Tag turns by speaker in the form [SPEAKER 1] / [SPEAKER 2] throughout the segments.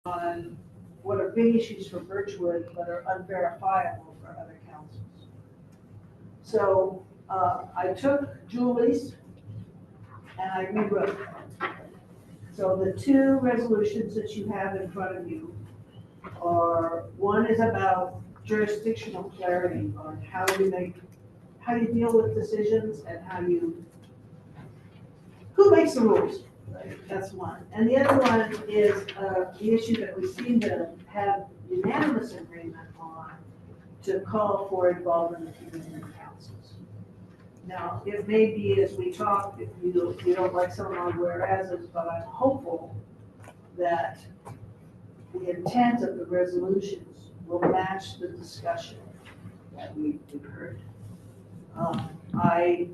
[SPEAKER 1] on what are big issues for Birchwood, but are unverifiable for other councils. So I took Julie's and I rewrote them. So the two resolutions that you have in front of you are, one is about jurisdictional clarity on how you deal with decisions and who makes the rules, right? That's one. And the other one is the issue that we seem to have unanimous agreement on, to call for involvement of community councils. Now, it may be as we talk, if you don't like some of our whereases, but I'm hopeful that the intent of the resolutions will match the discussion that we've heard. I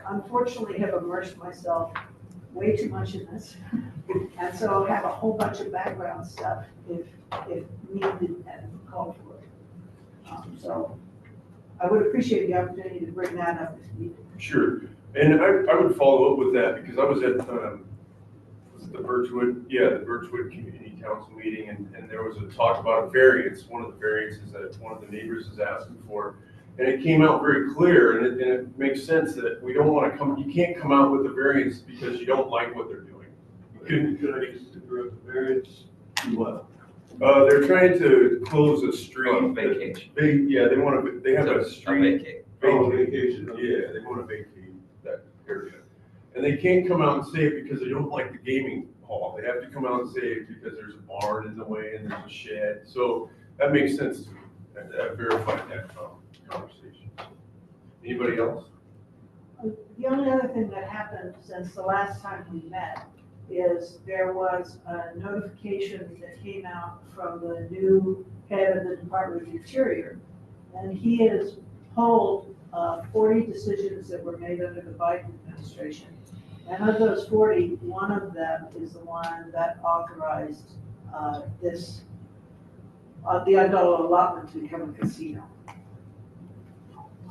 [SPEAKER 1] unfortunately have immersed myself way too much in this, and so I'll have a whole bunch of background stuff if needed and called for. So I would appreciate the opportunity to bring that up if needed.
[SPEAKER 2] Sure, and I would follow up with that because I was at the Birchwood Community Council meeting, and there was a talk about a variance, one of the variances that one of the neighbors is asking for. And it came out very clear, and it makes sense that we don't want to you can't come out with a variance because you don't like what they're doing.
[SPEAKER 3] Could I just interrupt the variance? What?
[SPEAKER 2] They're trying to close a street.
[SPEAKER 4] Oh, vacation.
[SPEAKER 2] They have a street.
[SPEAKER 4] Vacate.
[SPEAKER 3] Vacation.
[SPEAKER 2] Yeah, they want to vacate that area. And they can't come out and say it because they don't like the gaming hall. They have to come out and say it because there's a barn in the way and there's a shed. So that makes sense to me. I verified that conversation. Anybody else?
[SPEAKER 1] The only other thing that happened since the last time we met is there was a notification that came out from the new head of the Department of Interior, and he has pulled 40 decisions that were made under the Biden administration. And of those 40, one of them is the one that authorized the adult allotment to become a casino.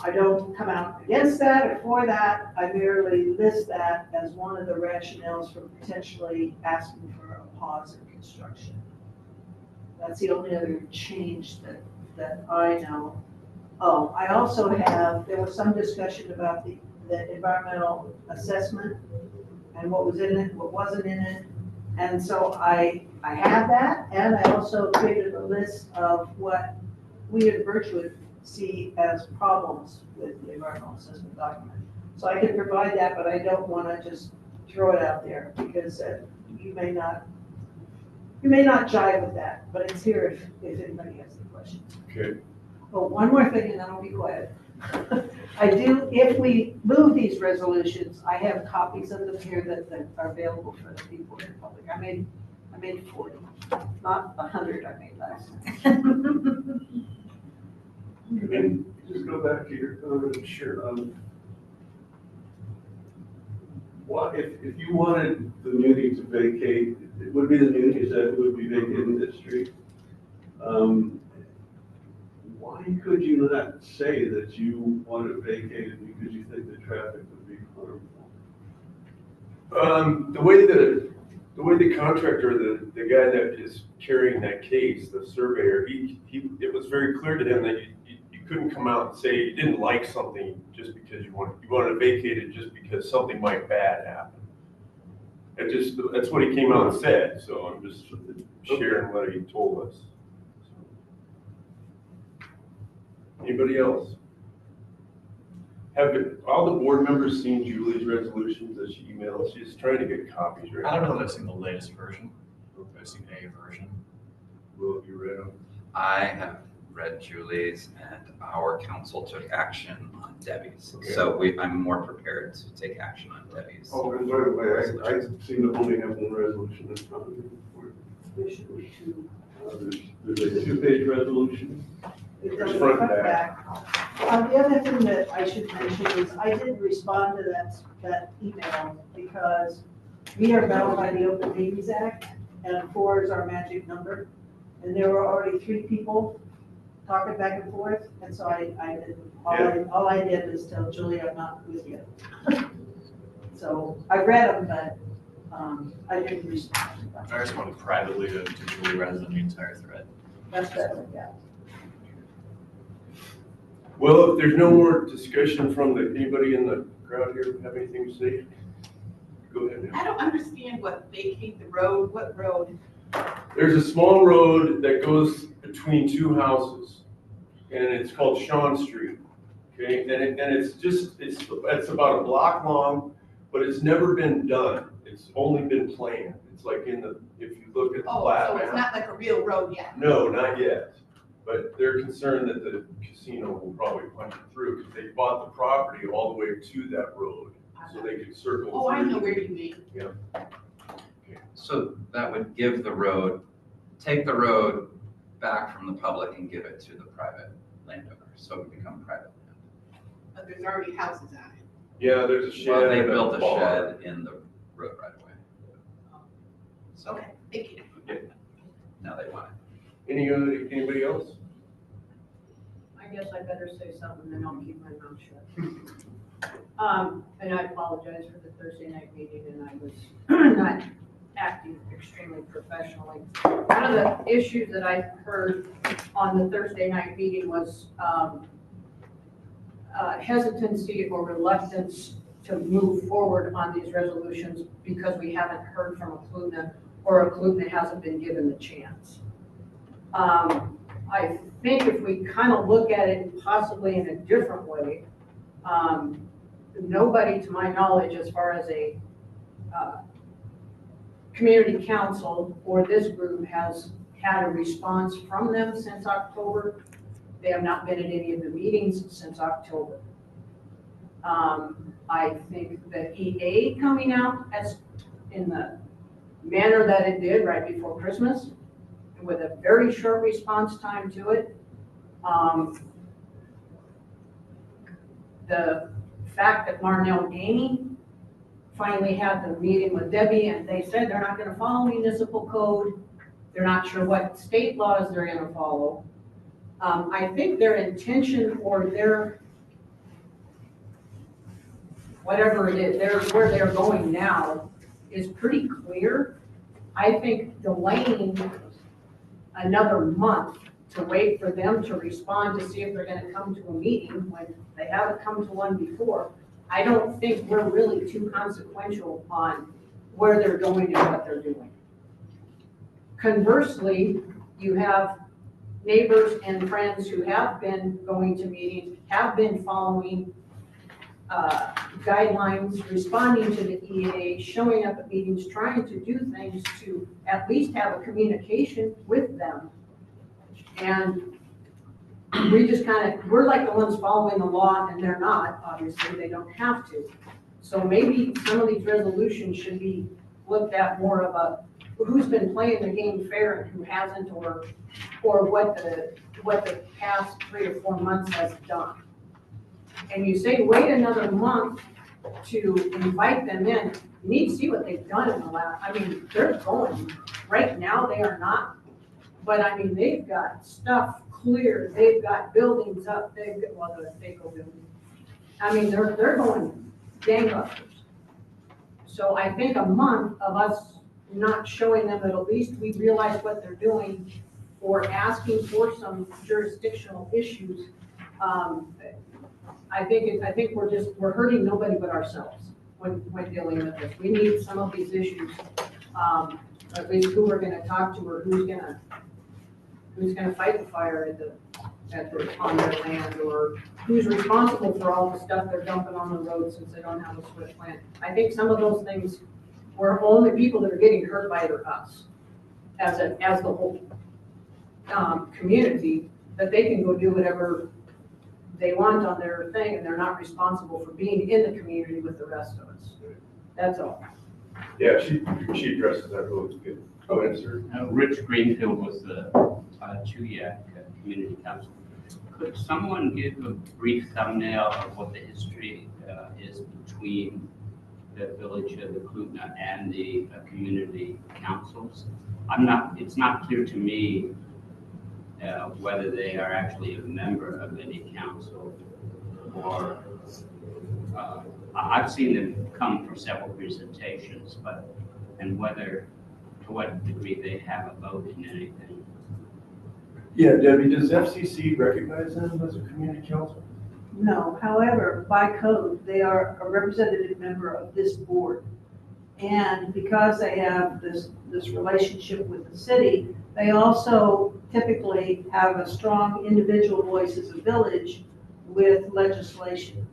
[SPEAKER 1] I don't come out against that or for that. I merely list that as one of the rationales for potentially asking for a pause in construction. That's the only other change that I know. Oh, I also there was some discussion about the environmental assessment and what was in it, what wasn't in it. And so I have that, and I also created a list of what we at Birchwood see as problems with the environmental assessment document. So I can provide that, but I don't want to just throw it out there because you may not jive with that, but it's here if anybody has any questions.
[SPEAKER 2] Okay.
[SPEAKER 1] Oh, one more thing and then I'll be quiet. If we move these resolutions, I have copies of them here that are available for the people in the public. I made 40, not 100 I made last time.
[SPEAKER 3] And just go back to your comment.
[SPEAKER 2] Sure.
[SPEAKER 3] What if you wanted the muni to vacate? It would be the muni, is that it would be vacating this street? Why could you not say that you want it vacated because you think the traffic would be harmful?
[SPEAKER 2] The way the contractor, the guy that is carrying that case, the surveyor, it was very clear to him that you couldn't come out and say you didn't like something just because you wanted to vacate it just because something might bad happen. That's what he came out and said. So I'm just sharing what he told us. Anybody else? Have all the board members seen Julie's resolutions that she emailed? She's trying to get copies right
[SPEAKER 5] I
[SPEAKER 2] now.
[SPEAKER 5] don't know if I've seen the latest version. I've seen a version.
[SPEAKER 2] Will, have you read them?
[SPEAKER 4] I have read Julie's, and our council took action on Debbie's.
[SPEAKER 2] Okay.
[SPEAKER 4] So I'm more prepared to take action on Debbie's.
[SPEAKER 3] Oh, and by the way, I seem to only have one resolution in front of me.
[SPEAKER 1] There should be two.
[SPEAKER 3] There's a 2-page resolution.
[SPEAKER 1] It doesn't
[SPEAKER 2] Front
[SPEAKER 1] come
[SPEAKER 2] and
[SPEAKER 1] back. The other thing that I should mention is I didn't respond to that email because we are bound by the Open Meetings Act, and 4 is our magic number. And there were already 3 people talking back and forth, and so all I did is tell Julie I'm not with you. So I read them, but I didn't respond.
[SPEAKER 5] I responded privately to Julie rather than the entire thread.
[SPEAKER 1] That's better, yeah.
[SPEAKER 2] Well, if there's no more discussion from anybody in the crowd here have anything to say, go ahead.
[SPEAKER 6] I don't understand what vacate the road, what road?
[SPEAKER 2] There's a small road that goes between two houses, and it's called Shawn Street. Okay, and it's about a block long, but it's never been done. It's only been planned. It's like if you look at the
[SPEAKER 6] Oh,
[SPEAKER 2] plat
[SPEAKER 6] so it's
[SPEAKER 2] map.
[SPEAKER 6] not like a real road yet?
[SPEAKER 2] No, not yet. But they're concerned that the casino will probably punch it through because they bought the property all the way to that road, so they could circle through.
[SPEAKER 6] Oh, I know where you mean.
[SPEAKER 4] So that would give the road, take the road back from the public and give it to the private landowner, so it would become private land.
[SPEAKER 6] But there's already houses on it.
[SPEAKER 2] Yeah, there's a shed.
[SPEAKER 4] Well, they
[SPEAKER 2] and
[SPEAKER 4] built a
[SPEAKER 2] bar.
[SPEAKER 4] shed in the road right away. So
[SPEAKER 6] Okay, thank you.
[SPEAKER 4] now they want it.
[SPEAKER 2] Anybody else?
[SPEAKER 7] I guess I better say something, then I'll keep my mouth shut. And I apologize for the Thursday night meeting, and I was not acting extremely professionally. One of the issues that I heard on the Thursday night meeting was hesitancy or reluctance to move forward on these resolutions because we haven't heard from Akludna, or Akludna hasn't been given the chance. I think if we kind of look at it possibly in a different way, nobody, to my knowledge, as far as a community council or this group has had a response from them since October. They have not been at any of the meetings since October. I think the EA coming out as in the manner that it did right before Christmas, with a very short response time to it. The fact that Marnell Ganey finally had the meeting with Debbie and they said they're not gonna follow municipal code. They're not sure what state laws they're gonna follow. I think their intention or their, whatever it is, where they're going now is pretty clear. I think delaying another month to wait for them to respond to see if they're gonna come to a meeting when they haven't come to one before, I don't think we're really too consequential on where they're going and what they're doing. Conversely, you have neighbors and friends who have been going to meetings, have been following guidelines, responding to the EA, showing up at meetings, trying to do things to at least have a communication with them. And we just we're like the ones following the law and they're not, obviously, they don't have to. So maybe some of these resolutions should be looked at more of a, who's been playing the game fair and who hasn't, or what the past 3 or 4 months has done. And you say, wait another month to invite them in, you need to see what they've done in the last, I mean, they're going, right now they are not, but I mean, they've got stuff clear, they've got buildings up, they've got, well, the FACO building. I mean, they're going gangbusters. So I think a month of us not showing them that at least we realize what they're doing or asking for some jurisdictional issues, I think we're hurting nobody but ourselves when dealing with this. We need some of these issues, at least who we're gonna talk to or who's gonna fight the fire on their land, or who's responsible for all the stuff they're dumping on the road since they don't have a SWIFT plan. I think some of those things were only people that are getting hurt by it are us as the whole community, that they can go do whatever they want on their thing, and they're not responsible for being in the community with the rest of us. That's all.
[SPEAKER 2] Yeah, she addresses that really good. Go ahead, sir.
[SPEAKER 8] Rich Greenfield was the Chugiak Community Council. Could someone give a brief thumbnail of what the history is between the village of Akludna and the community councils? It's not clear to me whether they are actually a member of any council, or I've seen them come for several presentations, but and whether, to what degree they have a vote in anything.
[SPEAKER 2] Yeah, Debbie, does FCC recognize them as a community council?
[SPEAKER 1] No, however, by code, they are a representative member of this board. And because they have this relationship with the city, they also typically have a strong individual voice as a village with legislation.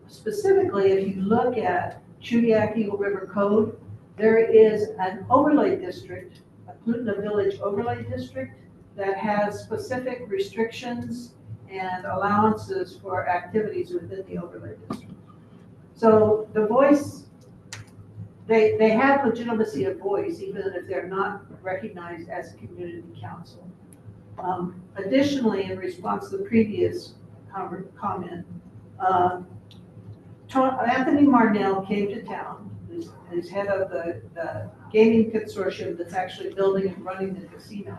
[SPEAKER 1] Specifically, if you look at Chugiak-Eagle River Code, there is an overlay district, a Clutna Village overlay district that has specific restrictions and allowances for activities within the overlay district. So the voice, they have legitimacy of voice, even if they're not recognized as a community council. Additionally, in response to the previous comment, Anthony Marnell came to town, who's head of the gaming consortium that's actually building and running the casino.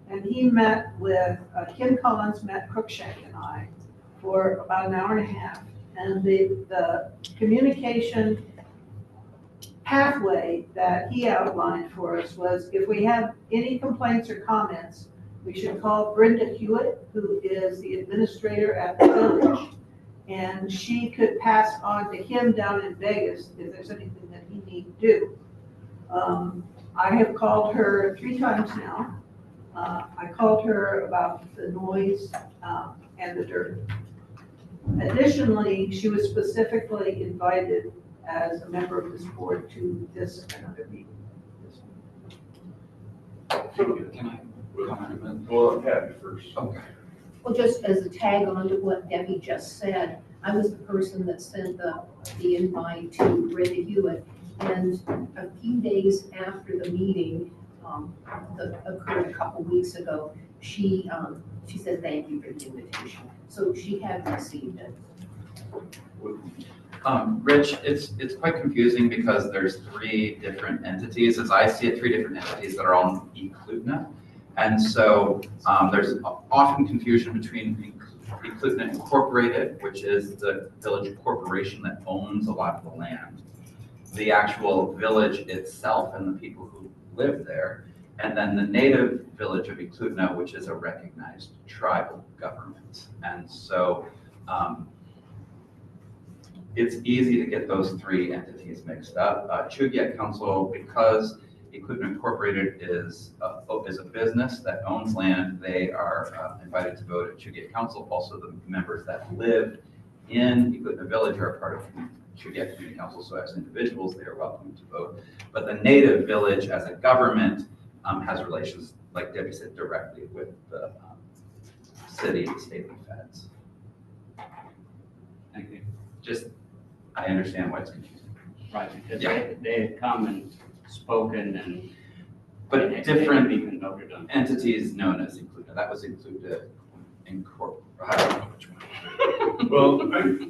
[SPEAKER 1] And he met with, Kim Collins met Cruikshank and I for about an hour and a half. And the communication pathway that he outlined for us was, if we have any complaints or comments, we should call Brenda Hewitt, who is the administrator at the village. And she could pass on to him down in Vegas if there's anything that he need to do. I have called her 3 times now. I called her about the noise and the dirt. Additionally, she was specifically invited as a member of this board to this another meeting.
[SPEAKER 4] Can I comment a minute?
[SPEAKER 2] Well, I'm happy first.
[SPEAKER 4] Okay.
[SPEAKER 9] Well, just as a tag on to what Debbie just said, I was the person that sent the invite to Brenda Hewitt. And a few days after the meeting that occurred a couple weeks ago, she said, thank you for the invitation. So she had received it.
[SPEAKER 4] Rich, it's quite confusing because there's 3 different entities, as I see it, 3 different entities that are on Eklutna. And so there's often confusion between Eklutna Incorporated, which is the village corporation that owns a lot of the land, the actual village itself and the people who live there, and then the native village of Eklutna, which is a recognized tribal government. And so it's easy to get those 3 entities mixed up. Chugiak Council, because Eklutna Incorporated is a business that owns land, they are invited to vote at Chugiak Council. Also, the members that live in Eklutna Village are part of Chugiak Community Council, so as individuals, they are welcome to vote. But the native village as a government has relations, like Debbie said, directly with the city, the state, and feds.
[SPEAKER 8] Thank you.
[SPEAKER 4] Just, I understand why it's confusing.
[SPEAKER 8] Right, because
[SPEAKER 4] Yeah.
[SPEAKER 8] they had come and spoken and.
[SPEAKER 4] But
[SPEAKER 8] and
[SPEAKER 4] different
[SPEAKER 8] even voted on.
[SPEAKER 4] entities known as Eklutna, that was Eklutna Incorporated, I don't know which one.
[SPEAKER 2] Well,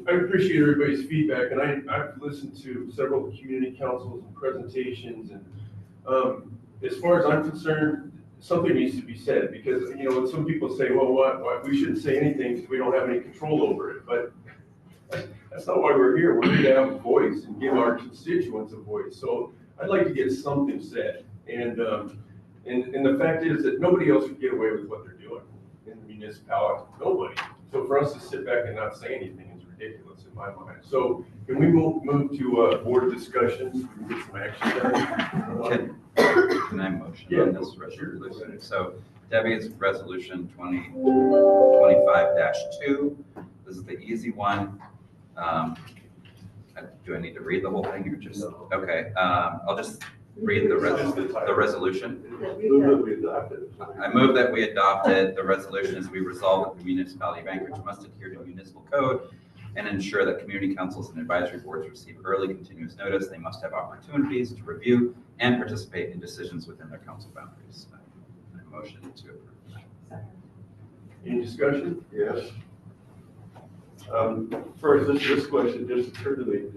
[SPEAKER 2] I appreciate everybody's feedback, and I've listened to several community councils and presentations, and as far as I'm concerned, something needs to be said, because, you know, some people say, well, what, we shouldn't say anything because we don't have any control over it, but that's not why we're here. We're here to have a voice and give our constituents a voice. So I'd like to get something said, and the fact is that nobody else would get away with what they're doing in the municipality, nobody. So for us to sit back and not say anything is ridiculous in my mind. So can we move to board discussions, we can get some action done?
[SPEAKER 4] Can I motion
[SPEAKER 2] Yeah,
[SPEAKER 4] on this
[SPEAKER 2] sure.
[SPEAKER 4] resolution? So Debbie's resolution 2025-2, this is the easy one. Do I need to read the whole thing or just, okay, I'll just read the resolution.
[SPEAKER 3] Move that we adopt it.
[SPEAKER 4] I move that we adopted the resolution as we resolve that the municipality of Anchorage must adhere to municipal code and ensure that community councils and advisory boards receive early continuous notice. They must have opportunities to review and participate in decisions within their council boundaries. I motion to approve.
[SPEAKER 2] Any discussion?
[SPEAKER 3] Yes. First, this question just occurred to me.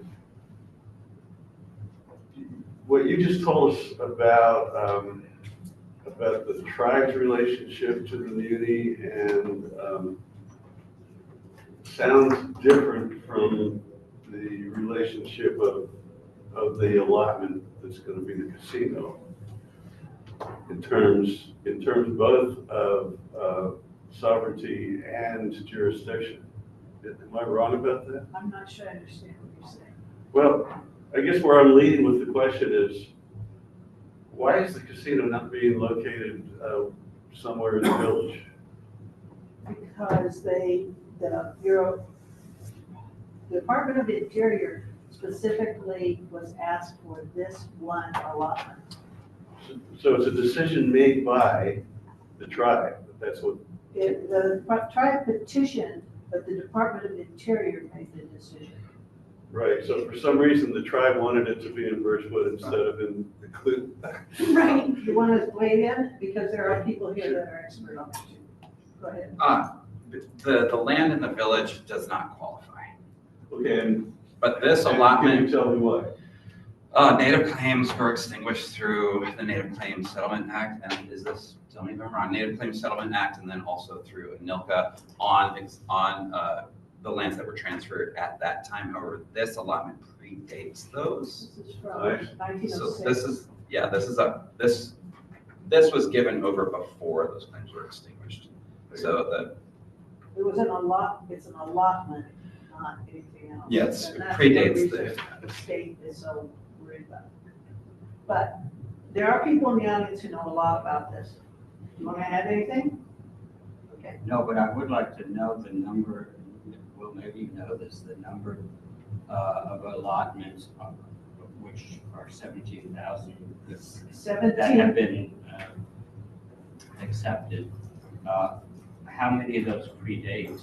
[SPEAKER 3] What you just told us about the tribe's relationship to the muni and sounds different from the relationship of of the allotment that's gonna be the casino in terms both of sovereignty and jurisdiction. Am I wrong about that?
[SPEAKER 1] I'm not sure I understand what you're saying.
[SPEAKER 3] Well, I guess where I'm leading with the question is, why is the casino not being located somewhere in the village?
[SPEAKER 1] Because the Department of the Interior specifically was asked for this one allotment.
[SPEAKER 3] So it's a decision made by the tribe, that's what,
[SPEAKER 1] The tribe petitioned, but the Department of the Interior made the decision.
[SPEAKER 3] right, so for some reason, the tribe wanted it to be in Birchwood instead of in the Clute.
[SPEAKER 1] Right. You want to weigh in? Because there are people here that are expert on it too. Go ahead.
[SPEAKER 4] The land in the village does not qualify.
[SPEAKER 3] Okay, and
[SPEAKER 4] But this
[SPEAKER 3] can
[SPEAKER 4] allotment,
[SPEAKER 3] you tell me why?
[SPEAKER 4] native claims were extinguished through the Native Claims Settlement Act, and tell me if I'm wrong, Native Claims Settlement Act, and then also through ANILCA on the lands that were transferred at that time. However, this allotment predates those.
[SPEAKER 1] This is from
[SPEAKER 3] Nice.
[SPEAKER 4] So
[SPEAKER 1] 1906.
[SPEAKER 4] this was given over before those claims were extinguished. So
[SPEAKER 1] It was an it's an allotment, not anything else.
[SPEAKER 4] Yes,
[SPEAKER 1] And
[SPEAKER 4] it
[SPEAKER 1] that's
[SPEAKER 4] predates
[SPEAKER 1] the reason the state is so worried about it. But there are people in the audience who know a lot about this. Do you want to add anything? Okay.
[SPEAKER 8] No, but I would like to know the number, well, maybe you know this, the number of allotments, which are 17,000 that
[SPEAKER 1] 17.
[SPEAKER 8] have been accepted. How many of those predate?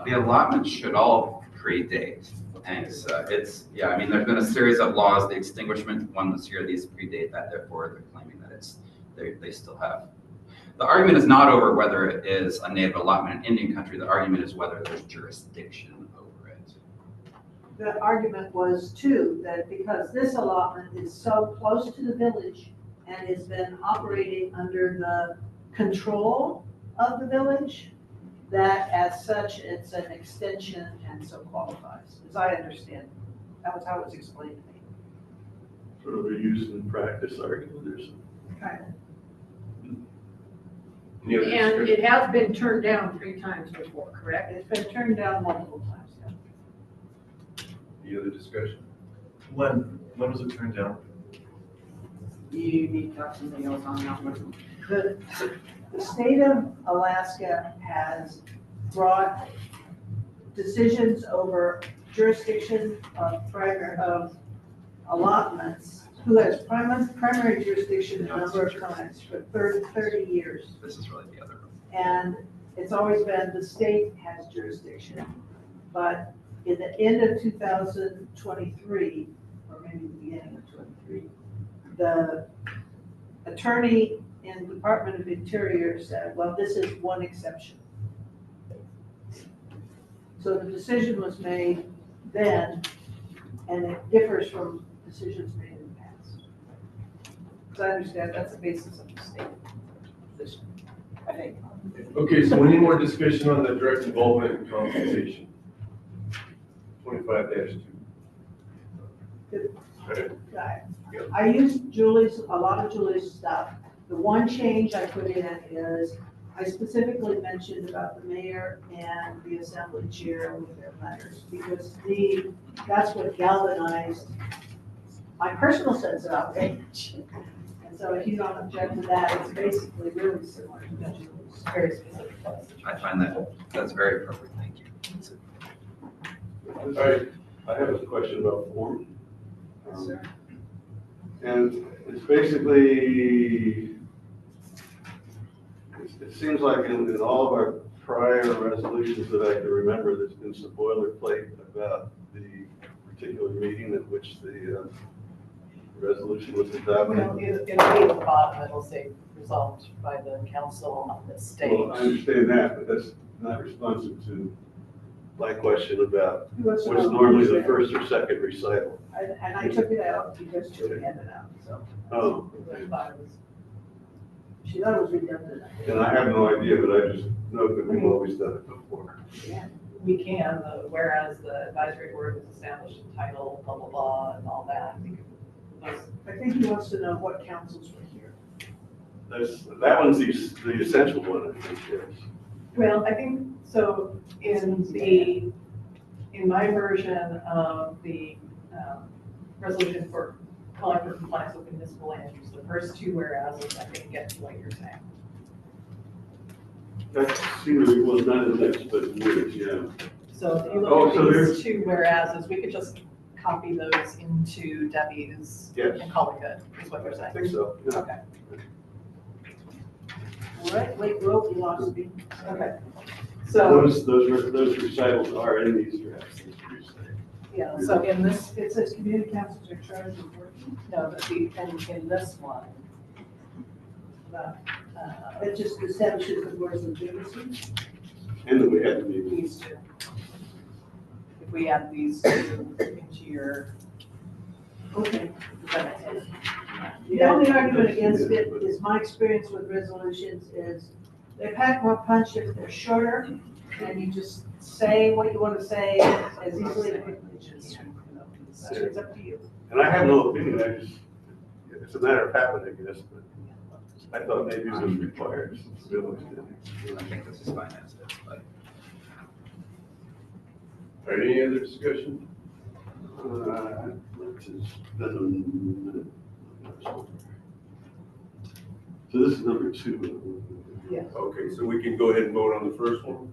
[SPEAKER 4] the allotments should all predate. And it's, yeah, I mean, there's been a series of laws, the extinguishment one this year, these predate that, therefore they're claiming that they still have. The argument is not over whether it is a native allotment in Indian country, the argument is whether there's jurisdiction over it.
[SPEAKER 1] The argument was too, that because this allotment is so close to the village and has been operating under the control of the village, that as such, it's an extension and so qualifies, as I understand. That was how it was explained to me.
[SPEAKER 3] Sort of a use and practice argument or something.
[SPEAKER 1] Kind of.
[SPEAKER 2] Any other
[SPEAKER 7] And
[SPEAKER 2] discussion?
[SPEAKER 7] it has been turned down 3 times before, correct?
[SPEAKER 1] It's been turned down multiple times now.
[SPEAKER 2] Any other discussion?
[SPEAKER 5] When was it turned down?
[SPEAKER 7] You need to talk something else on that one.
[SPEAKER 1] The state of Alaska has brought decisions over jurisdiction of allotments, who has primary jurisdiction a number of times for 30 years.
[SPEAKER 4] This is really the other one.
[SPEAKER 1] And it's always been the state has jurisdiction. But in the end of 2023, or maybe the beginning of 23, the attorney in the Department of Interior said, well, this is one exception. So the decision was made then, and it differs from decisions made in the past. Because I understand that's the basis of the state position, I think.
[SPEAKER 2] Okay, so we need more discussion on the direct involvement and compensation. 25-2.
[SPEAKER 1] Good.
[SPEAKER 2] Okay.
[SPEAKER 1] I used a lot of Julie's stuff. The one change I put in is, I specifically mentioned about the mayor and the assembly chair with their letters, because that's what galvanized my personal sense of outrage. And so if you don't object to that, it's basically really similar to the Julie's, very specific.
[SPEAKER 4] I find that's very appropriate, thank you.
[SPEAKER 2] All right.
[SPEAKER 3] I have a question about form.
[SPEAKER 1] Yes, sir.
[SPEAKER 3] And it's basically, it seems like in all of our prior resolutions that I can remember, there's been some boilerplate about the particular meeting at which the resolution was adopted.
[SPEAKER 10] Well, it'll be at the bottom, it'll say resolved by the council on this stage.
[SPEAKER 3] Well, I understand that, but that's not responsive to my question about what's normally the first or second recital.
[SPEAKER 1] And I took it out because Julie had it out, so.
[SPEAKER 3] Oh,
[SPEAKER 1] She thought it was redundant.
[SPEAKER 3] and I have no idea, but I just know that we've always done it before.
[SPEAKER 1] Yeah.
[SPEAKER 10] we can, whereas the advisory board was established entitled, blah, blah, blah, and all that. I think
[SPEAKER 1] I think he wants to know what councils were here.
[SPEAKER 3] That one's the essential one, I think, yes.
[SPEAKER 10] Well, I think, so in my version of the resolution for calling for compliance with municipal land use, the first two whereases, I think, get to what you're saying.
[SPEAKER 3] That scenery was not in this, but yours, yeah.
[SPEAKER 10] So if you
[SPEAKER 3] Oh,
[SPEAKER 10] look
[SPEAKER 3] so
[SPEAKER 10] at
[SPEAKER 3] there's-
[SPEAKER 10] these two whereases, we could just copy those into Debbie's
[SPEAKER 3] Yes.
[SPEAKER 10] and call it good, is what you're
[SPEAKER 3] I
[SPEAKER 10] saying.
[SPEAKER 3] think so, yeah.
[SPEAKER 10] Okay,
[SPEAKER 1] All right, wait, Will, you lost me.
[SPEAKER 10] okay. So,
[SPEAKER 3] Those recitals are in these drafts, as you say.
[SPEAKER 10] yeah, so in this,
[SPEAKER 1] It says community councils are charged with working.
[SPEAKER 10] no, but in this one,
[SPEAKER 1] It just establishes the boards of services.
[SPEAKER 3] And then we have to be,
[SPEAKER 10] these two. If we add these two into your,
[SPEAKER 1] Okay.
[SPEAKER 10] does that make sense?
[SPEAKER 1] The only argument against it is my experience with resolutions is they pack more punch if they're shorter, and you just say what you want to say as easily and quickly as you can. So it's up to you.
[SPEAKER 3] and I have no opinion, it's a matter of habit, I guess, but I thought maybe it was required. since the village did it.
[SPEAKER 4] I think this is fine as is, but.
[SPEAKER 2] All right, any other discussion?
[SPEAKER 3] Which has been a minute. So this is number 2.
[SPEAKER 2] Okay, so we can go ahead and vote on the first one?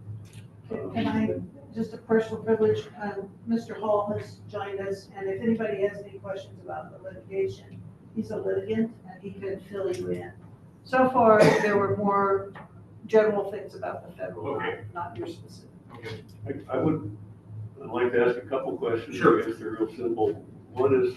[SPEAKER 1] Can I, just a personal privilege, Mr. Hall has joined us, and if anybody has any questions about the litigation, he's a litigant, and he could fill you in. So far, there were more general things about the federal,
[SPEAKER 2] Okay.
[SPEAKER 1] not your specific.
[SPEAKER 2] Okay.
[SPEAKER 3] I'd like to ask a couple questions.
[SPEAKER 2] Sure.
[SPEAKER 3] I guess they're real simple. One is,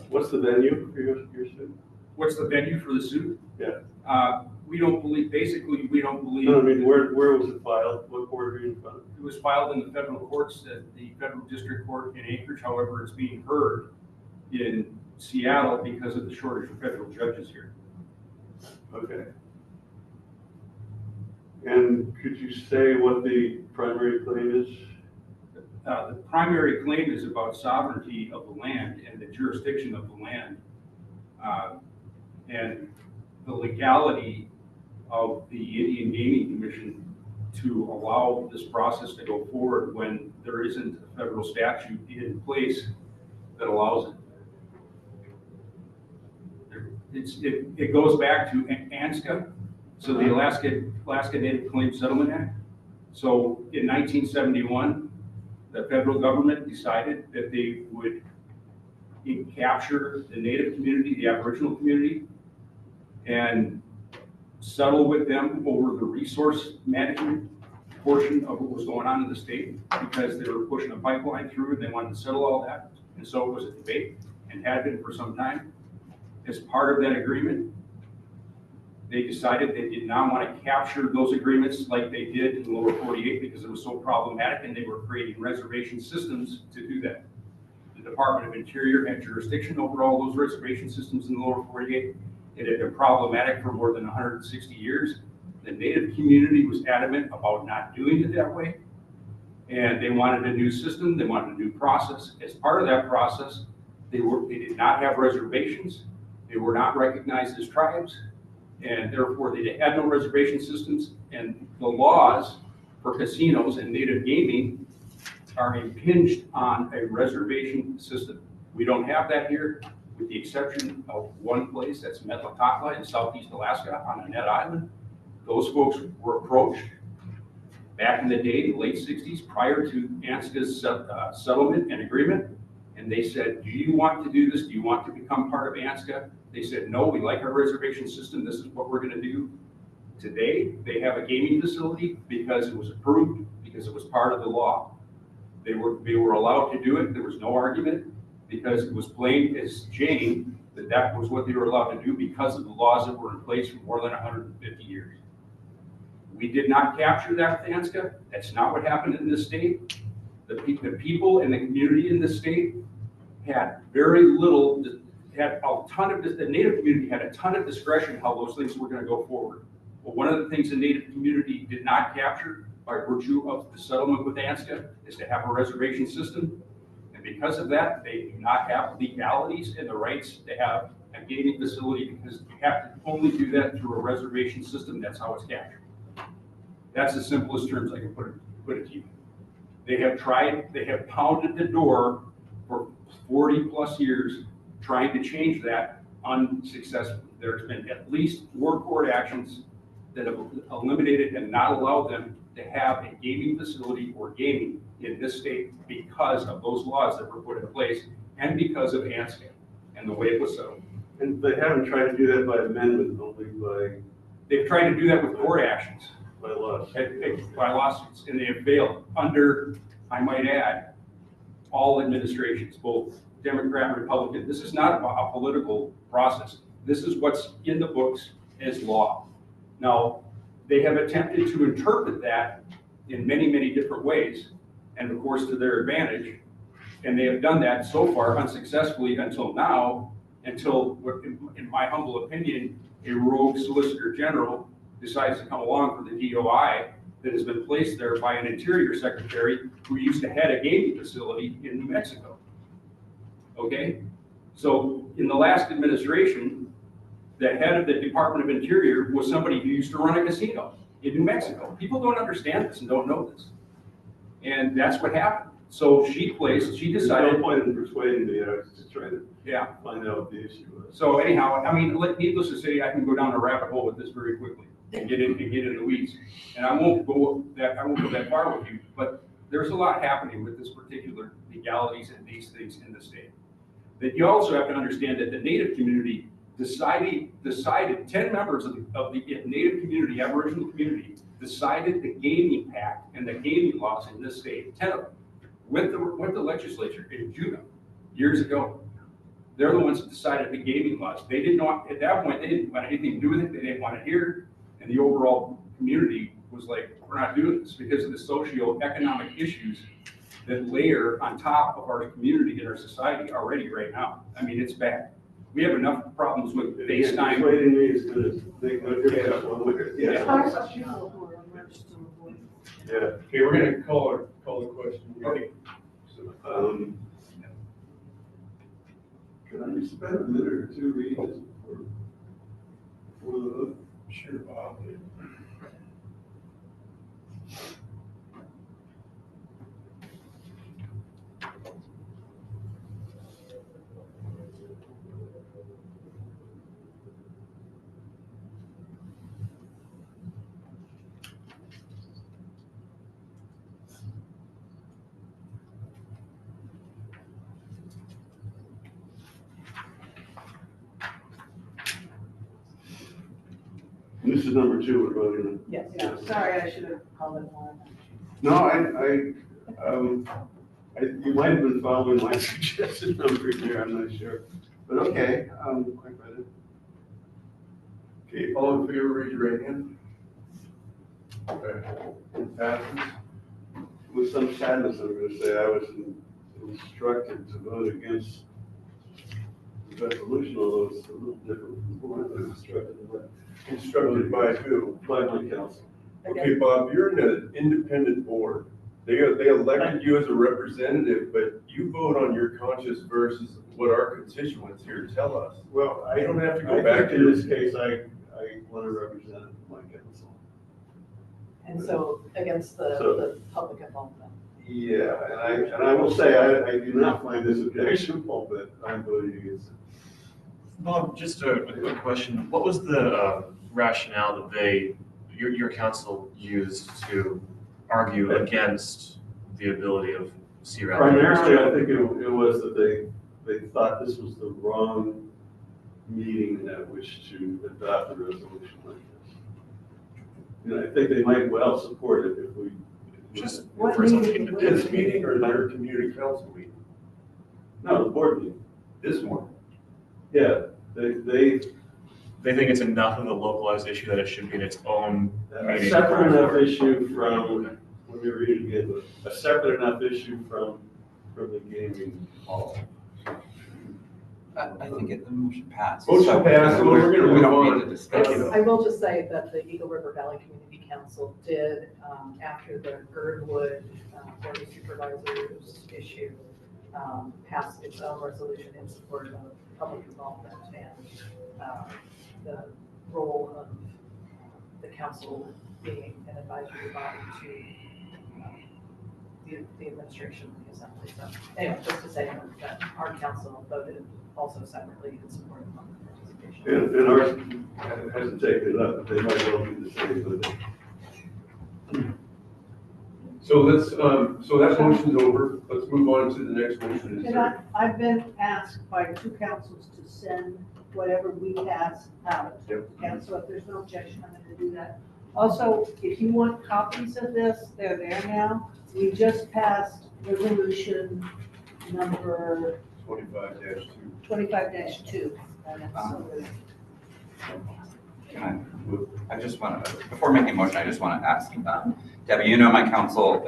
[SPEAKER 3] what's the venue for your suit?
[SPEAKER 11] What's the venue for the suit?
[SPEAKER 3] Yeah.
[SPEAKER 11] We don't believe, basically, we don't believe.
[SPEAKER 3] No, I mean, where was it filed? What court are you in front of?
[SPEAKER 11] It was filed in the federal courts at the federal district court in Anchorage. However, it's being heard in Seattle because of the shortage of federal judges here.
[SPEAKER 3] Okay. And could you say what the primary claim is?
[SPEAKER 11] The primary claim is about sovereignty of the land and the jurisdiction of the land, and the legality of the Indian Gaming Commission to allow this process to go forward when there isn't a federal statute in place that allows it. It goes back to ANSCA, so the Alaska Native Claims Settlement Act. So in 1971, the federal government decided that they would capture the Native community, the Aboriginal community, and settle with them over the resource management portion of what was going on in the state, because they were pushing a pipeline through and they wanted to settle all that. And so it was a debate and had been for some time. As part of that agreement, they decided they did not want to capture those agreements like they did in the lower 48 because it was so problematic, and they were creating reservation systems to do that. The Department of Interior had jurisdiction over all those reservation systems in the lower 48. It had been problematic for more than 160 years. The Native community was adamant about not doing it that way, and they wanted a new system. They wanted a new process. As part of that process, they did not have reservations. They were not recognized as tribes, and therefore they had no reservation systems. And the laws for casinos and native gaming are impinged on a reservation system. We don't have that here, with the exception of one place, that's Metlakatla in southeast Alaska on a net island. Those folks were approached back in the day, the late 60s, prior to ANSCA's settlement and agreement. And they said, do you want to do this? Do you want to become part of ANSCA? They said, no, we like our reservation system. This is what we're going to do. Today, they have a gaming facility because it was approved, because it was part of the law. They were allowed to do it. There was no argument, because it was plain as Jane that that was what they were allowed to do because of the laws that were in place for more than 150 years. We did not capture that with ANSCA. That's not what happened in this state. The people and the community in this state had very little, the Native community had a ton of discretion how those things were going to go forward. But one of the things the Native community did not capture by virtue of the settlement with Ansca, is to have a reservation system. And because of that, they do not have legalities and the rights to have a gaming facility because you have to only do that through a reservation system. That's how it's captured. That's the simplest terms I can put it to you. They have pounded the door for 40 plus years trying to change that unsuccessfully. There's been at least 4 court actions that have eliminated and not allowed them to have a gaming facility or gaming in this state because of those laws that were put in place and because of Ansca and the way it was settled.
[SPEAKER 3] And they haven't tried to do that by amendment, only by
[SPEAKER 11] They've tried to do that with court actions,
[SPEAKER 3] laws.
[SPEAKER 11] by lawsuits, and they have failed under, I might add, all administrations, both Democrat and Republican. This is not a political process. This is what's in the books as law. Now, they have attempted to interpret that in many, many different ways, and of course to their advantage. And they have done that so far unsuccessfully until now, until, in my humble opinion, a rogue solicitor general decides to come along for the DOI that has been placed there by an interior secretary who used to head a gaming facility in New Mexico. Okay? So in the last administration, the head of the Department of Interior was somebody who used to run a casino in New Mexico. People don't understand this and don't know this. And that's what happened. So she decided.
[SPEAKER 3] There's no point in persuading me, I was just trying to
[SPEAKER 11] Yeah.
[SPEAKER 3] find out what the issue was.
[SPEAKER 11] So anyhow, I mean, needless to say, I can go down a rabbit hole with this very quickly and get in the weeds. And I won't go that far with you, but there's a lot happening with this particular legalities and these things in the state. That you also have to understand that the Native community decided 10 members of the Native community, Aboriginal community, decided the gaming pact and the gaming laws in this state, 10 of them, with the legislature in Juneau years ago. They're the ones that decided the gaming laws. They did not, at that point, they didn't want anything to do with it. They didn't want to hear it. And the overall community was like, we're not doing this because of the socio-economic issues that layer on top of our community and our society already right now. I mean, it's bad. We have enough problems with base time.
[SPEAKER 3] Persuading me is gonna make no difference one way or the other.
[SPEAKER 1] Talk about people who are emerged to avoid.
[SPEAKER 3] Yeah.
[SPEAKER 2] Okay, we're gonna call the question.
[SPEAKER 11] Okay.
[SPEAKER 3] Can I spend a minute or two reading this before the vote?
[SPEAKER 2] Sure, Bob.
[SPEAKER 3] This is number 2 we're voting on.
[SPEAKER 10] Yes.
[SPEAKER 1] Yeah, sorry, I should have called it more.
[SPEAKER 3] No, you might have been following my suggested number here, I'm not sure. But okay, I read it.
[SPEAKER 2] Okay, all in favor, raise your right hand. Okay, it passes.
[SPEAKER 3] With some sadness, I'm gonna say I was instructed to vote against the resolution, although it's a little different from what I was instructed to vote.
[SPEAKER 2] Instructed by who?
[SPEAKER 3] By my council.
[SPEAKER 2] Okay, Bob, you're in an independent board. They elected you as a representative, but you vote on your conscience versus what our constituents here tell us.
[SPEAKER 3] Well,
[SPEAKER 2] You don't have to go
[SPEAKER 3] I
[SPEAKER 2] back
[SPEAKER 3] think
[SPEAKER 2] to
[SPEAKER 3] in this case, I want to represent my council.
[SPEAKER 10] And so against the public involvement.
[SPEAKER 3] Yeah, and I will say, I do not find this objectionable, but I'm voting against it.
[SPEAKER 5] Bob, just a quick question. What was the rationale that your council used to argue against the ability of CRAD?
[SPEAKER 3] Primarily, I think it was that they thought this was the wrong meeting at which to adopt a resolution like this. You know, I think they might well support it if we.
[SPEAKER 5] Just
[SPEAKER 1] What
[SPEAKER 5] for something
[SPEAKER 1] meeting?
[SPEAKER 5] to
[SPEAKER 2] This meeting or their community council meeting?
[SPEAKER 3] No, the board meeting.
[SPEAKER 2] This one.
[SPEAKER 3] Yeah, they,
[SPEAKER 5] They think it's enough of a localized issue that it should be in its own
[SPEAKER 3] a
[SPEAKER 5] meeting.
[SPEAKER 3] separate enough issue from, let me read it again, a separate enough issue from the gaming hall.
[SPEAKER 4] I think the motion passed.
[SPEAKER 2] Motion passed, so we're gonna
[SPEAKER 4] We
[SPEAKER 2] move
[SPEAKER 4] don't
[SPEAKER 2] on.
[SPEAKER 4] need to discuss it.
[SPEAKER 10] I will just say that the Eagle River Valley Community council did, after the Girdwood Board of Supervisors issue, passed its own resolution in support of public involvement and the role of the council being an advisory body to the administration of the assembly. So anyway, just to say that our council voted also separately in support of public participation.
[SPEAKER 3] And ours hasn't taken it up, but they might well be the same, but
[SPEAKER 2] So let's, so that motion's over. Let's move on to the next motion. Is
[SPEAKER 1] And
[SPEAKER 2] there-
[SPEAKER 1] I've been asked by 2 councils to send whatever we pass out.
[SPEAKER 2] Yep.
[SPEAKER 1] And so if there's no objection, I'm gonna do that. Also, if you want copies of this, they're there now. We just passed resolution number
[SPEAKER 2] 25-2.
[SPEAKER 1] 25-2. And it's
[SPEAKER 4] I just want to, before making a motion, I just want to ask, Debbie, you know my council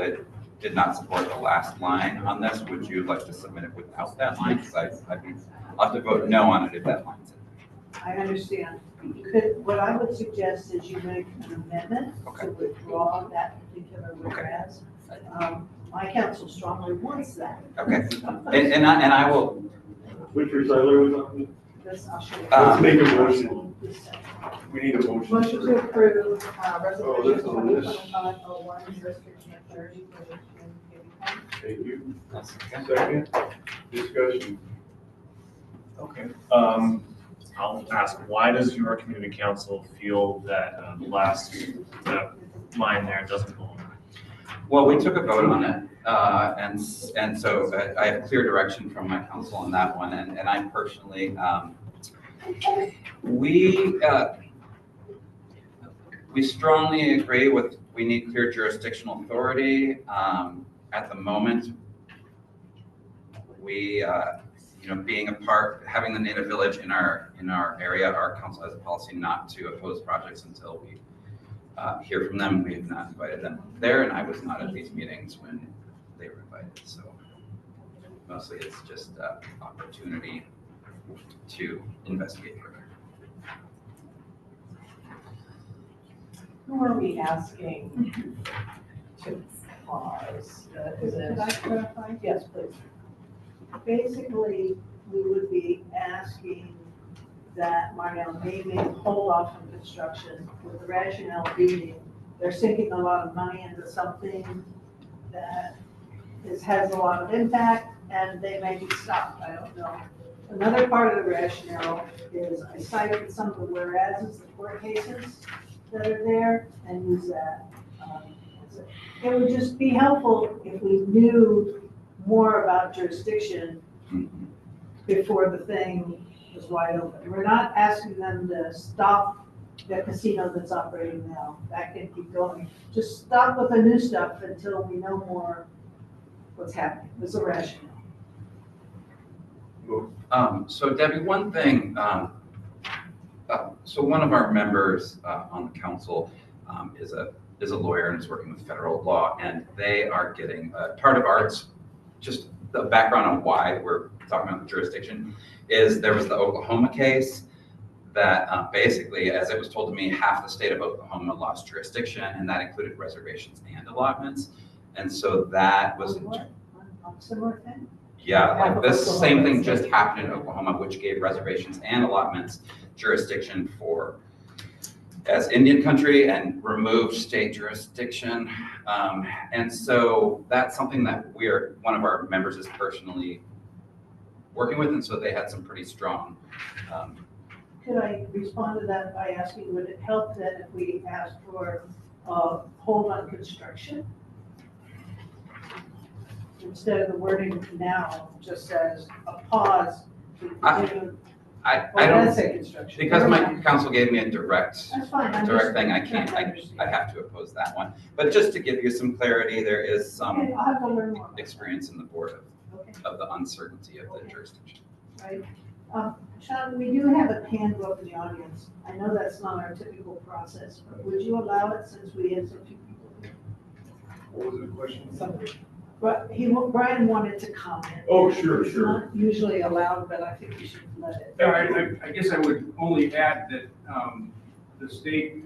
[SPEAKER 4] did not support the last line on this. Would you like to submit it without that line? Because I'll have to vote no on it if that line's in.
[SPEAKER 1] I understand. What I would suggest is you make an amendment
[SPEAKER 4] Okay.
[SPEAKER 1] to withdraw that particular whereas. My council strongly wants that.
[SPEAKER 4] Okay, and I will,
[SPEAKER 3] which recital was on?
[SPEAKER 1] This, I'll show you.
[SPEAKER 2] Let's make a motion. We need a motion.
[SPEAKER 1] Motion to approve,
[SPEAKER 3] Oh,
[SPEAKER 1] resolution
[SPEAKER 3] this on this.
[SPEAKER 1] 2025-01, restriction of 30 for
[SPEAKER 2] Thank you.
[SPEAKER 4] that's okay.
[SPEAKER 2] Second, discussion.
[SPEAKER 5] Okay. I'll ask, why does your community council feel that the last line there doesn't belong?
[SPEAKER 4] Well, we took a vote on it, and so I have clear direction from my council on that one, and I personally, we strongly agree with, we need clear jurisdictional authority. At the moment, we, being a part, having the Native Village in our area, our council has a policy not to oppose projects until we hear from them. We have not invited them there, and I was not at these meetings when they were invited, so mostly it's just opportunity to investigate further.
[SPEAKER 10] Who are we asking to pause? Is it?
[SPEAKER 1] Could I clarify?
[SPEAKER 10] Yes, please.
[SPEAKER 1] Basically, we would be asking that Marnell may hold off on construction with the rationale being they're sinking a lot of money into something that has a lot of impact and they may be stopped, I don't know. Another part of the rationale is I cited some of the whereases, the court cases that are there and use that. It would just be helpful if we knew more about jurisdiction before the thing was wide open. We're not asking them to stop the casino that's operating now. That can keep going. Just stop with the new stuff until we know more what's happening. There's a rationale.
[SPEAKER 4] So Debbie, one thing, so one of our members on the council is a lawyer and is working with federal law, and they are getting part of arts, just the background on why we're talking about the jurisdiction is there was the Oklahoma case that basically, as it was told to me, half the state of Oklahoma lost jurisdiction, and that included reservations and allotments. And so that was,
[SPEAKER 1] Similar thing?
[SPEAKER 4] yeah, like this same thing just happened in Oklahoma, which gave reservations and allotments jurisdiction for as Indian country and removed state jurisdiction. And so that's something that one of our members is personally working with, and so they had some pretty strong.
[SPEAKER 1] Could I respond to that by asking, would it help that if we asked for a hold on construction? Instead of the wording now, just says a pause to continue.
[SPEAKER 4] I
[SPEAKER 1] Well,
[SPEAKER 4] don't,
[SPEAKER 1] that's a construction.
[SPEAKER 4] because my council gave me a direct
[SPEAKER 1] That's fine. I'm
[SPEAKER 4] direct
[SPEAKER 1] just
[SPEAKER 4] thing, I
[SPEAKER 1] trying
[SPEAKER 4] can't,
[SPEAKER 1] to understand.
[SPEAKER 4] I have to oppose that one. But just to give you some clarity, there is
[SPEAKER 1] Okay,
[SPEAKER 4] some
[SPEAKER 1] I'll have to learn more.
[SPEAKER 4] experience in the board
[SPEAKER 1] Okay,
[SPEAKER 4] of the uncertainty of the jurisdiction.
[SPEAKER 1] right. Sean, we do have a handbook in the audience. I know that's not our typical process, but would you allow it since we had so few people here?
[SPEAKER 2] What was the question?
[SPEAKER 1] But Brian wanted to comment.
[SPEAKER 2] Oh, sure,
[SPEAKER 1] It's
[SPEAKER 2] sure.
[SPEAKER 1] not usually allowed, but I think we should let it.
[SPEAKER 11] Yeah, I guess I would only add that the state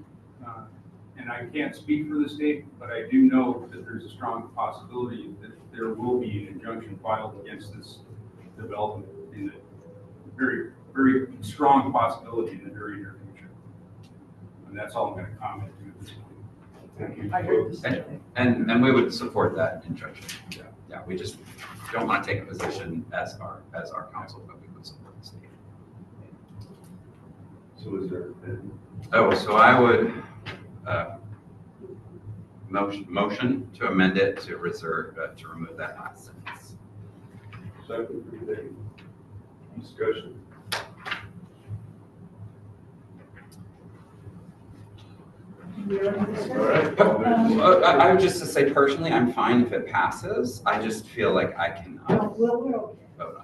[SPEAKER 11] and I can't speak for the state, but I do know that there's a strong possibility that there will be an injunction filed against this development in the very, very strong possibility in the very near future. And that's all I'm gonna comment to at this point. Thank you.
[SPEAKER 1] I heard this today.
[SPEAKER 4] And we would support that injunction. Yeah, we just don't want to take a position as our council, but we would support the state.
[SPEAKER 2] So is there,
[SPEAKER 4] Oh, so I would motion to amend it to reserve, to remove that last sentence.
[SPEAKER 2] second for today? Discussion? All right.
[SPEAKER 4] I would just to say personally, I'm fine if it passes. I just feel like I cannot
[SPEAKER 1] No, well, we're okay.
[SPEAKER 4] vote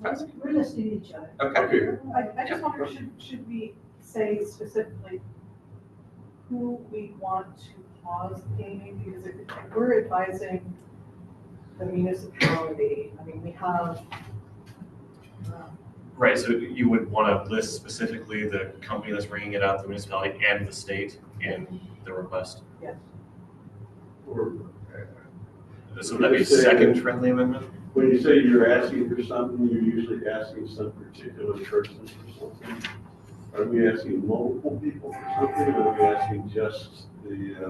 [SPEAKER 4] on
[SPEAKER 1] We're listening to each other.
[SPEAKER 4] it. Okay.
[SPEAKER 2] Okay,
[SPEAKER 10] I just wonder, should we say specifically who we want to pause gaming? Because if we're advising the municipality, I mean, we have,
[SPEAKER 5] Right, so you would want to list specifically the company that's bringing it up, the municipality and the state in the request.
[SPEAKER 3] Or
[SPEAKER 5] So that'd be a second friendly amendment?
[SPEAKER 3] when you say you're asking for something, you're usually asking some particular person for something. Are we asking multiple people for something, or are we asking just the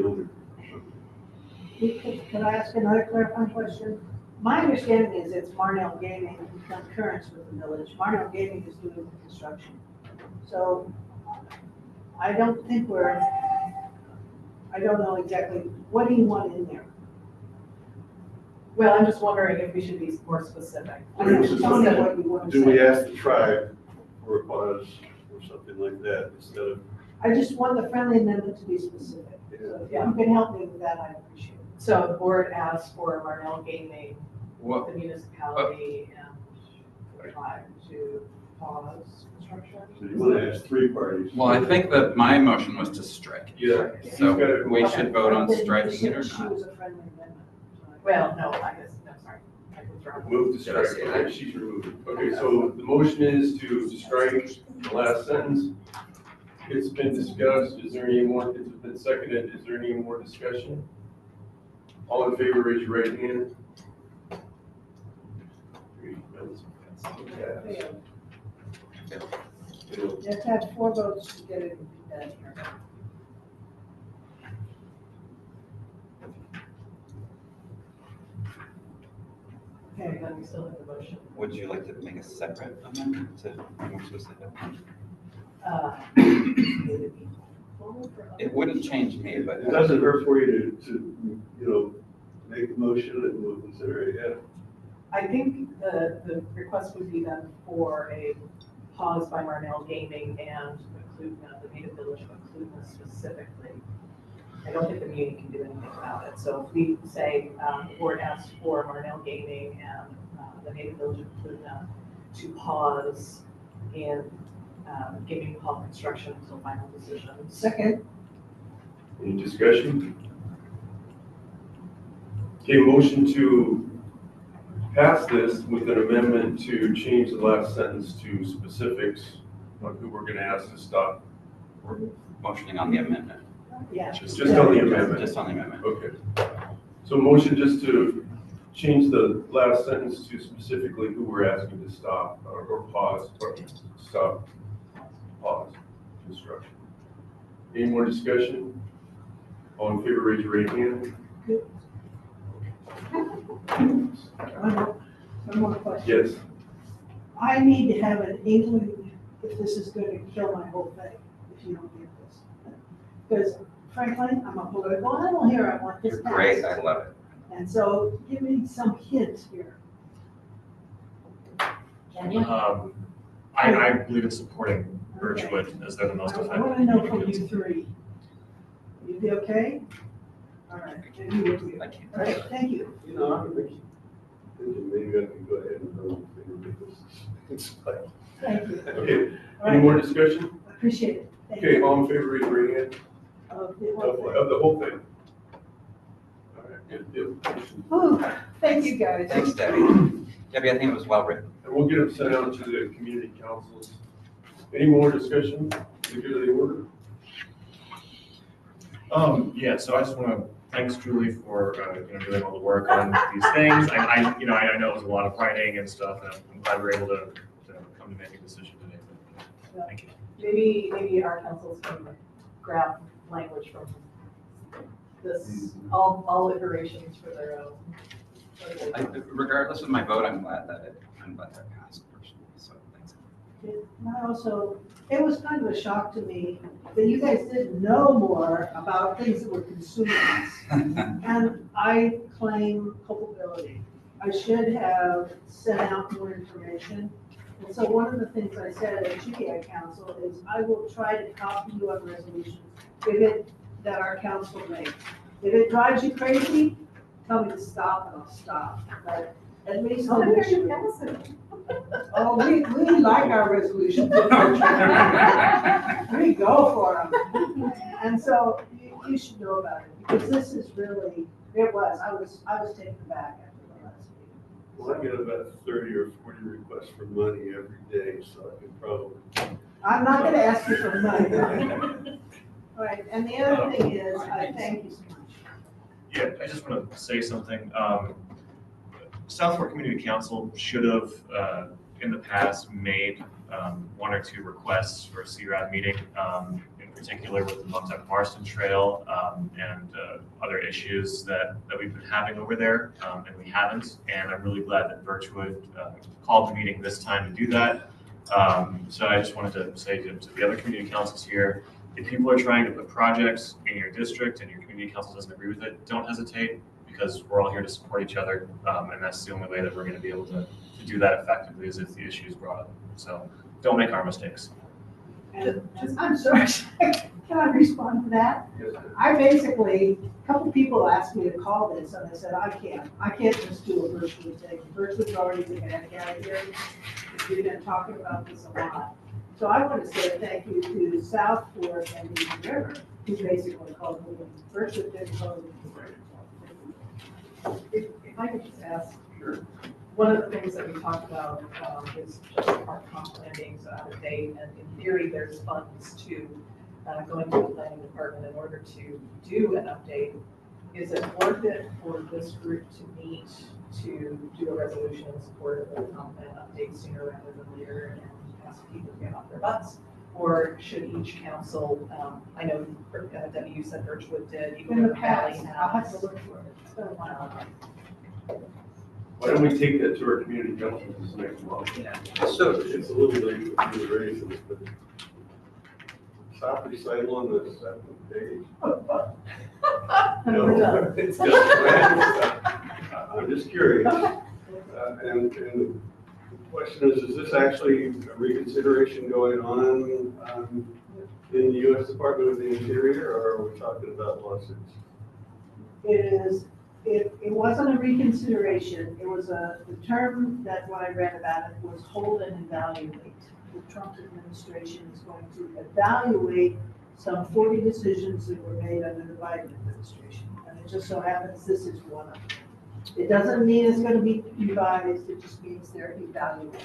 [SPEAKER 3] owner for something?
[SPEAKER 1] Can I ask another clarifying question? My understanding is it's Marnell Gaming in concurrence with the village. Marnell Gaming is doing the construction. So I don't think I don't know exactly, what do you want in there?
[SPEAKER 10] well, I'm just wondering if we should be more specific.
[SPEAKER 1] I don't know, tell me what you want to
[SPEAKER 3] Do we
[SPEAKER 1] say.
[SPEAKER 3] ask the tribe for a pause or something like that instead of?
[SPEAKER 1] I just want the friendly amendment to be specific. So if you can help me with that, I appreciate it.
[SPEAKER 10] So the board asks for Marnell Gaming,
[SPEAKER 4] Well,
[SPEAKER 10] the municipality, and the tribe to pause construction.
[SPEAKER 3] So you want to ask three parties?
[SPEAKER 4] well, I think that my motion was to strike.
[SPEAKER 2] yeah.
[SPEAKER 4] So
[SPEAKER 2] He's got it.
[SPEAKER 4] we should vote on
[SPEAKER 1] Then you
[SPEAKER 4] striking it or
[SPEAKER 1] said She
[SPEAKER 4] not.
[SPEAKER 1] was a friendly amendment.
[SPEAKER 10] Well, no, I guess, no, sorry. I withdraw.
[SPEAKER 2] Move to
[SPEAKER 4] Did I
[SPEAKER 2] strike,
[SPEAKER 4] say that?
[SPEAKER 2] okay, she's removed. Okay, so the motion is to strike the last sentence. It's been discussed, is there any more, it's been seconded, is there any more discussion? All in favor, raise your right hand.
[SPEAKER 1] Yeah. You have to have 4 votes to get it done here.
[SPEAKER 10] Okay, then we still have the motion.
[SPEAKER 4] Would you like to make a separate amendment to more specific? It wouldn't change me, but
[SPEAKER 3] It doesn't hurt for you to make a motion and we'll consider it, yeah.
[SPEAKER 10] I think the request would be then for a pause by Marnell Gaming and Clutna, the native village of Clutna specifically. I don't think the community can do anything about it. So if we say, the board asks for Marnell Gaming and the native village of Clutna to pause in gaming hall construction until final decisions.
[SPEAKER 1] Second,
[SPEAKER 2] Any discussion? Okay, motion to pass this with an amendment to change the last sentence to specifics on who we're gonna ask to stop.
[SPEAKER 4] we're motioning on the amendment.
[SPEAKER 1] yeah.
[SPEAKER 2] Just on the amendment.
[SPEAKER 4] Just on the amendment.
[SPEAKER 2] Okay. So motion just to change the last sentence to specifically who we're asking to stop or pause, or stop, pause construction. Any more discussion? All in favor, raise your right hand.
[SPEAKER 1] One more question.
[SPEAKER 2] Yes.
[SPEAKER 1] I need to have an inkling if this is going to kill my whole thing, if you don't get this. Because frankly, I'm a political animal here, I want this
[SPEAKER 4] You're
[SPEAKER 1] passed.
[SPEAKER 4] great, I love it.
[SPEAKER 1] And so give me some hint here. Can you?
[SPEAKER 5] I believe in supporting Birchwood as they're the most
[SPEAKER 1] I
[SPEAKER 5] effective.
[SPEAKER 1] want to know from
[SPEAKER 5] community
[SPEAKER 1] you 3. You be okay? All right, then you will be.
[SPEAKER 4] I can't.
[SPEAKER 1] All right, thank you.
[SPEAKER 3] I'm thinking maybe I can go ahead and vote because it's like.
[SPEAKER 1] Thank you.
[SPEAKER 2] Okay,
[SPEAKER 1] All
[SPEAKER 2] any
[SPEAKER 1] right,
[SPEAKER 2] more discussion?
[SPEAKER 1] appreciate it. Thank
[SPEAKER 2] Okay,
[SPEAKER 1] you.
[SPEAKER 2] all in favor, raise your right hand.
[SPEAKER 1] Of the
[SPEAKER 2] Of
[SPEAKER 1] whole thing.
[SPEAKER 2] of the whole thing. All right, good deal.
[SPEAKER 1] Whew, thank you, guys.
[SPEAKER 4] Thanks, Debbie. Debbie, I think it was well written.
[SPEAKER 2] And we'll get them sent out to the community councils. Any more discussion? To go to the order?
[SPEAKER 5] Yeah, so I just want to thanks Julie for, doing all the work on these things. I know it was a lot of writing and stuff, and I'm glad we were able to come to make a decision today. But thank you.
[SPEAKER 10] Maybe our councils can grab language from this, all iterations for their own.
[SPEAKER 4] Regardless of my vote, I'm glad that passed personally, so thanks.
[SPEAKER 1] It was kind of a shock to me that you guys didn't know more about things that were consuming us. And I claim culpability. I should have sent out more information. And so one of the things I said at Chugiak Council is I will try to copy you on resolutions that our council makes. If it drives you crazy, tell me to stop and I'll stop. But at least
[SPEAKER 10] Oh,
[SPEAKER 1] I'll
[SPEAKER 10] there
[SPEAKER 1] issue
[SPEAKER 10] you
[SPEAKER 1] it.
[SPEAKER 10] pass it.
[SPEAKER 1] Oh, we like our resolutions. We go for them. And so you should know about it because this is really, I was taken aback after the last meeting.
[SPEAKER 3] Well, I get about 30 or 40 requests for money every day, so I can probably.
[SPEAKER 1] I'm not gonna ask you for money. All right, and the other thing is, I thank you so much.
[SPEAKER 5] Yeah, I just want to say something. South Fork Community Council should have, in the past, made one or two requests for a CRAD meeting, in particular with the Montauk Marston Trail and other issues that we've been having over there, and we haven't. And I'm really glad that Birchwood called the meeting this time to do that. So I just wanted to say to the other community councils here, if people are trying to put projects in your district and your community council doesn't agree with it, don't hesitate, because we're all here to support each other, and that's the only way that we're going to be able to do that effectively is if the issue is brought up. So don't make our mistakes.
[SPEAKER 1] And I'm sorry, can I respond to that? I basically, a couple people asked me to call this, and I said, I can't just do a Birchwood thing. Birchwood's already been bad guy here. We've been talking about this a lot. So I want to say thank you to South Fork and East River, who basically called me. Birchwood didn't call me.
[SPEAKER 10] If I could just ask,
[SPEAKER 3] Sure.
[SPEAKER 10] one of the things that we talked about is just our comp plan being so out of date, and in theory, there's funds to going to the planning department in order to do an update. Is it worth it for this group to meet to do a resolution in support of the comp plan update sooner rather than later and ask people to get off their butts? Or should each council, I know Debbie, you said Birchwood did,
[SPEAKER 1] In
[SPEAKER 10] even
[SPEAKER 1] the
[SPEAKER 10] the Valley
[SPEAKER 1] past, I'll have to
[SPEAKER 10] has.
[SPEAKER 1] look for it. It's been a while.
[SPEAKER 2] Why don't we take that to our community council this next month?
[SPEAKER 4] Yeah.
[SPEAKER 3] So it's a little late for considerations, but stop recital on the second page. No, it's just, I'm just curious. And the question is this actually a reconsideration going on in the U.S. Department of the Interior, or are we talking about lawsuits?
[SPEAKER 1] It wasn't a reconsideration, it was the term that when I read about it was hold and evaluate. The Trump administration is going to evaluate some 40 decisions that were made under the Biden administration. And it just so happens this is one of them. It doesn't mean it's going to be revised, it just means they're evaluated.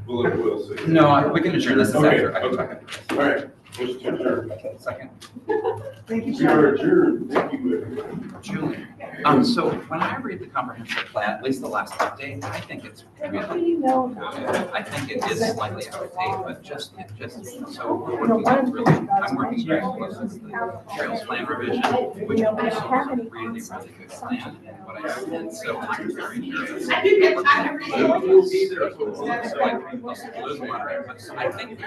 [SPEAKER 2] We'll see.
[SPEAKER 4] No, we can adjourn this. Is
[SPEAKER 2] Okay,
[SPEAKER 4] after. I can
[SPEAKER 2] okay.
[SPEAKER 4] talk after this.
[SPEAKER 2] All right, let's adjourn.
[SPEAKER 4] Second.
[SPEAKER 1] Thank you,
[SPEAKER 2] We are
[SPEAKER 1] Sean.
[SPEAKER 2] adjourned. Thank you, everyone.
[SPEAKER 4] Julie, so when I read the comprehensive plan, at least the last update, I think it's really good. I think it is slightly out of date, but so we're working really, I'm working very closely with the trails plan revision, which also is a really good plan. And what I and so I'm very curious.
[SPEAKER 6] I didn't get time to read it.
[SPEAKER 4] So I think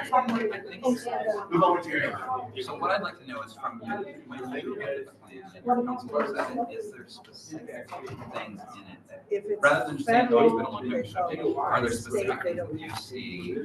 [SPEAKER 4] so what I'd like to know is from you, when you look at the plan and your council looks at it, is there specific things in it that,
[SPEAKER 1] If it's
[SPEAKER 4] rather than just saying, oh, it's been a
[SPEAKER 1] federal,
[SPEAKER 4] long time,
[SPEAKER 1] they
[SPEAKER 4] are there
[SPEAKER 1] state,
[SPEAKER 4] specific
[SPEAKER 1] they
[SPEAKER 4] things
[SPEAKER 1] don't
[SPEAKER 4] that you
[SPEAKER 1] have to.
[SPEAKER 4] see?